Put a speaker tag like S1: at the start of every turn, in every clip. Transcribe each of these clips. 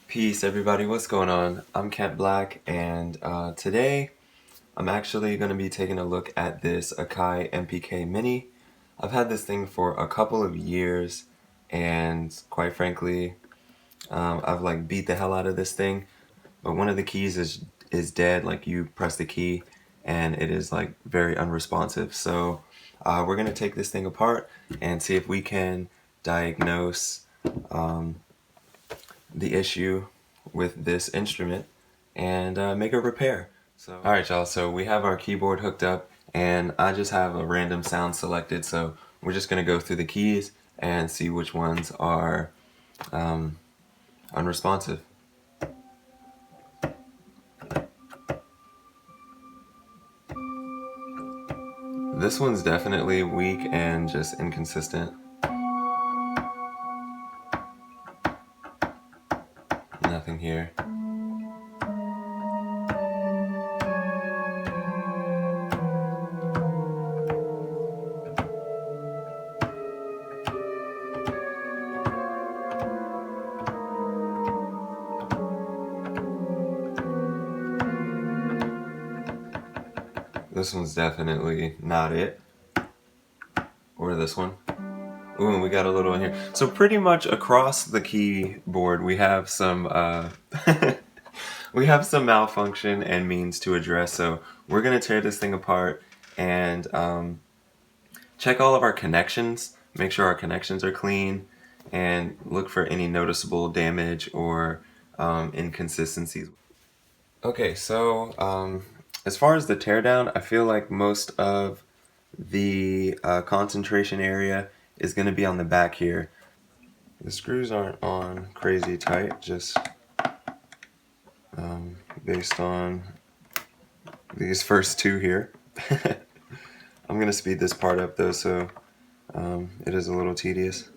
S1: Peace, everybody. What's going on? I'm Kent Black, and today I'm actually going to be taking a look at this AKAI MPK Mini. I've had this thing for a couple of years, and quite frankly, I've beat the hell out of this thing. But one of the keys is dead. Like you press the key, and it is very unresponsive. So we're going to take this thing apart and see if we can diagnose the issue with this instrument and make a repair. So, alright y'all, so we have our keyboard hooked up and I just have a random sound selected, so we're just going to go through the keys and see which ones are unresponsive. This one's definitely weak and just inconsistent. Nothing here. This one's definitely not it. Or this one. Ooh, and we got a little in here. So pretty much across the keyboard we have some we have some malfunction and means to address. So we're gonna tear this thing apart and check all of our connections, make sure our connections are clean, and look for any noticeable damage or inconsistencies. Okay, so as far as the teardown, I feel like most of the concentration area is going to be on the back here. The screws aren't on crazy tight, just based on these first two here. I'm going to speed this part up though, so it is a little tedious.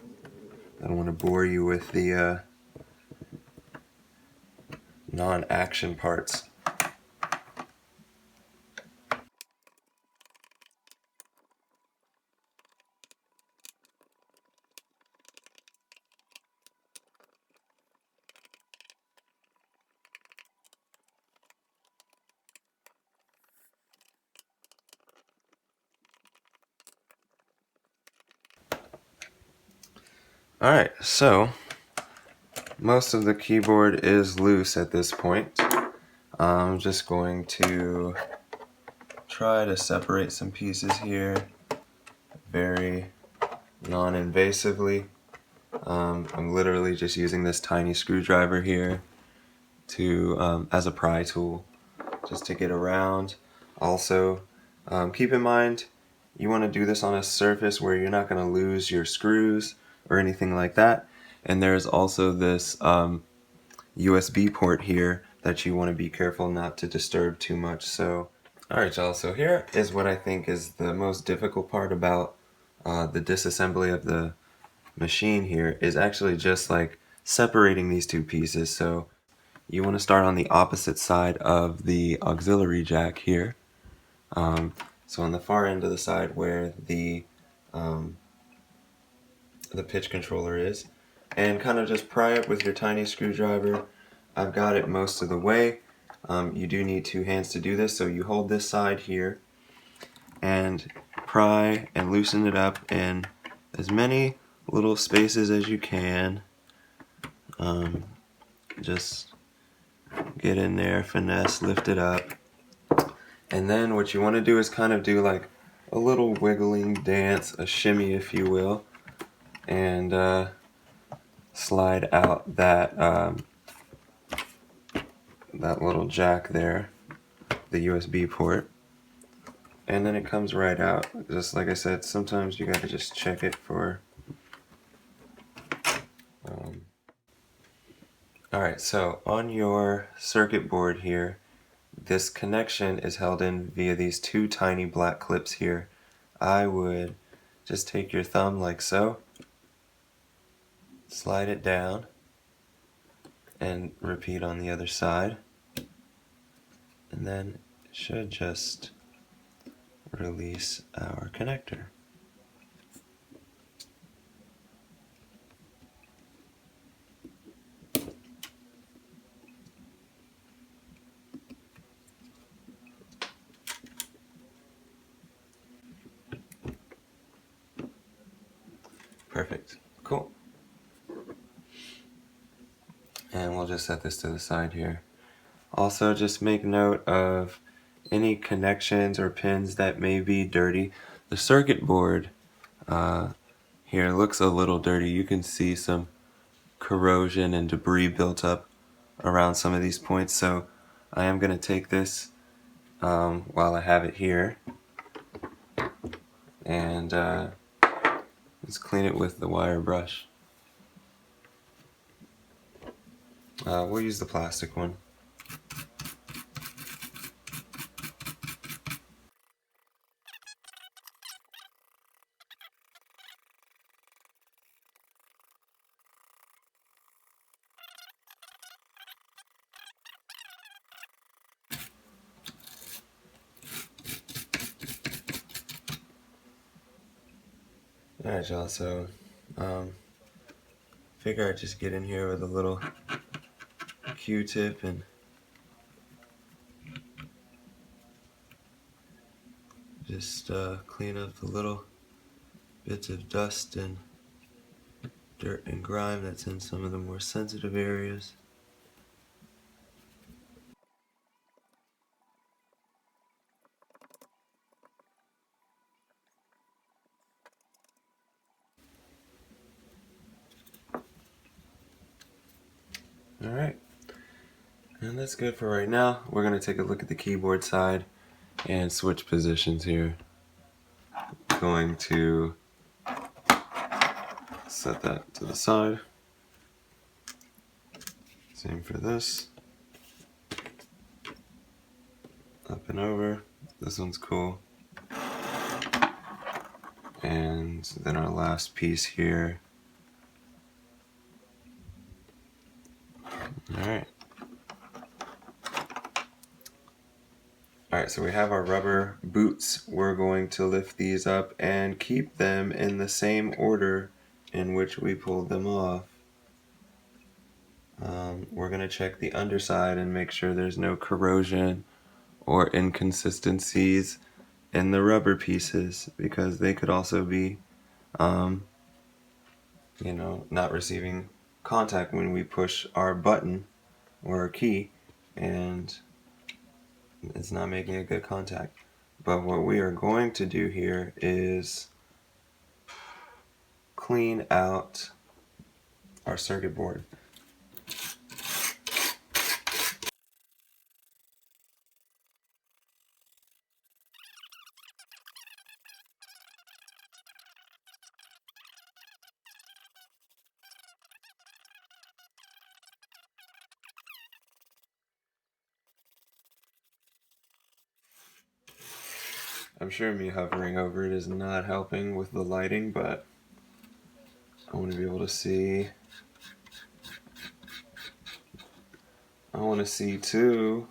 S1: I don't want to bore you with the non-action parts. Alright, so most of the keyboard is loose at this point. I'm just going to try to separate some pieces here very non-invasively. I'm literally just using this tiny screwdriver here to as a pry tool just to get around. Also, keep in mind you want to do this on a surface where you're not going to lose your screws or anything like that. And there's also this USB port here that you want to be careful not to disturb too much. So, alright y'all, so here is what I think is the most difficult part about the disassembly of the machine here is actually just separating these two pieces. So you want to start on the opposite side of the auxiliary jack here. So on the far end of the side where the pitch controller is, and kind of just pry it with your tiny screwdriver. I've got it most of the way. You do need two hands to do this, so you hold this side here and pry and loosen it up in as many little spaces as you can. Just get in there, finesse, lift it up. And then what you want to do is kind of do like a little wiggling dance, a shimmy if you will, and slide out that that little jack there, the USB port, and then it comes right out. Just like I said, sometimes you gotta just check it for Alright, so on your circuit board here, this connection is held in via these two tiny black clips here. I would just take your thumb like so, slide it down, and repeat on the other side. And then it should just release our connector. Perfect. Cool. And we'll just set this to the side here. Also, just make note of any connections or pins that may be dirty. The circuit board here looks a little dirty. You can see some corrosion and debris built up around some of these points. So I am going to take this while I have it here and just clean it with the wire brush. We'll use the plastic one. Alright, y'all, so figure I'd just get in here with a little Q-tip and just clean up the little bits of dust and dirt and grime that's in some of the more sensitive areas. Alright, and that's good for right now. We're going to take a look at the keyboard side and switch positions here. Going to set that to the side. Same for this. Up and over. This one's cool. And then our last piece here. Alright. Alright, so we have our rubber boots. We're going to lift these up and keep them in the same order in which we pulled them off. We're going to check the underside and make sure there's no corrosion or inconsistencies in the rubber pieces, because they could also be, not receiving contact when we push our button or our key, and it's not making a good contact. But what we are going to do here is clean out our circuit board. I'm sure me hovering over it is not helping with the lighting, but I want to be able to see. I want to see too.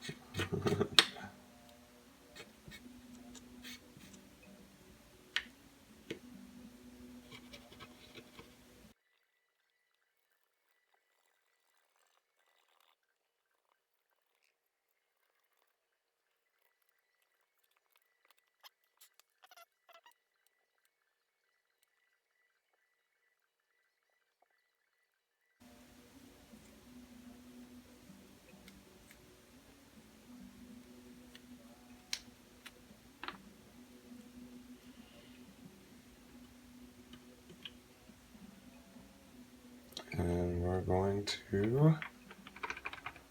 S1: And we're going to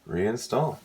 S1: reinstall.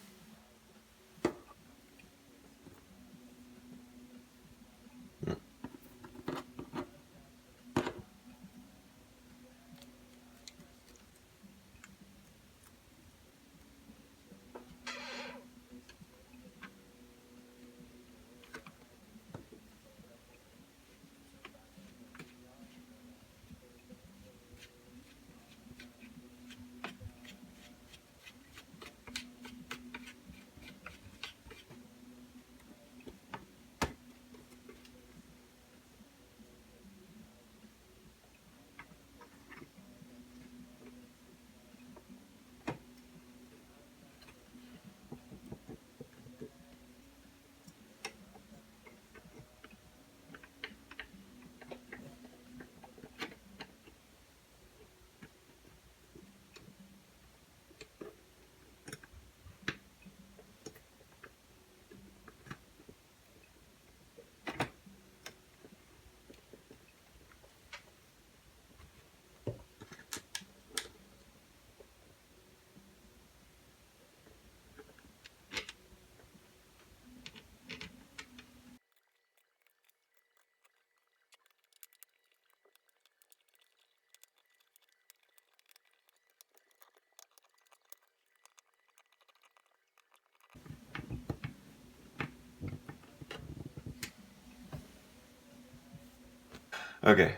S1: Okay.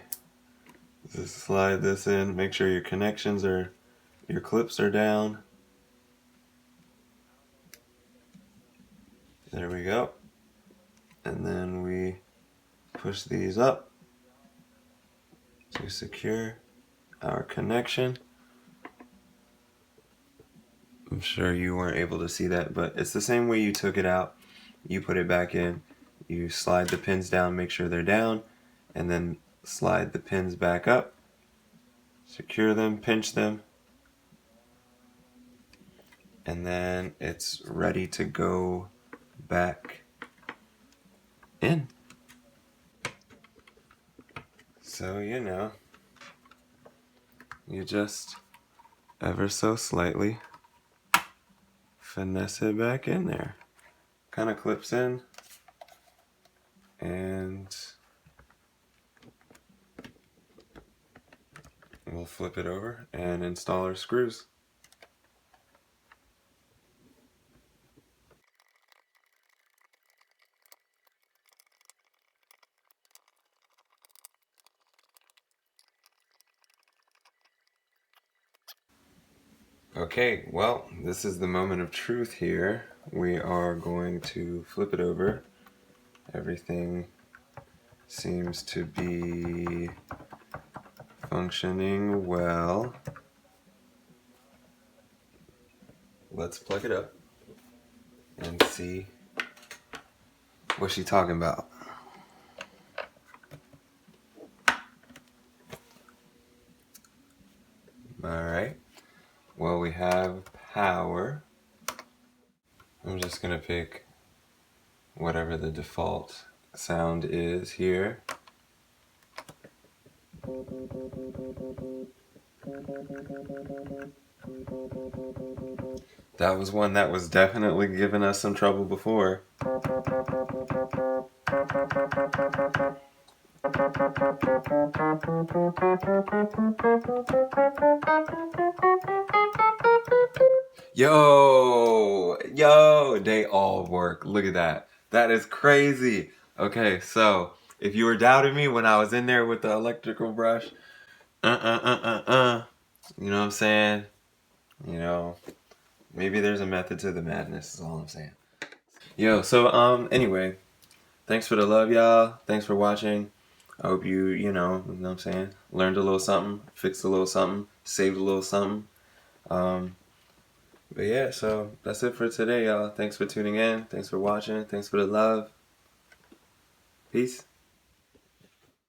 S1: Just slide this in. Make sure your connections are, your clips are down. There we go. And then we push these up to secure our connection. I'm sure you weren't able to see that, but it's the same way you took it out. You put it back in, you slide the pins down, make sure they're down, and then slide the pins back up, secure them, pinch them, and then it's ready to go back in. So, you just ever so slightly finesse it back in there. Kind of clips in, and we'll flip it over and install our screws. Okay, well, this is the moment of truth here. We are going to flip it over. Everything seems to be functioning well. Let's plug it up and see what she's talking about. Alright, well, we have power. I'm just gonna pick whatever the default sound is here. That was one that was definitely giving us some trouble before. Yo, they all work. Look at that. That is crazy. Okay, so if you were doubting me when I was in there with the electrical brush, you know what I'm saying? Maybe there's a method to the madness, is all I'm saying. Yo, so anyway, thanks for the love, y'all. Thanks for watching. I hope you know what I'm saying, learned a little something, fixed a little something, saved a little something. But yeah, so that's it for today, y'all. Thanks for tuning in. Thanks for watching. Thanks for the love. Peace.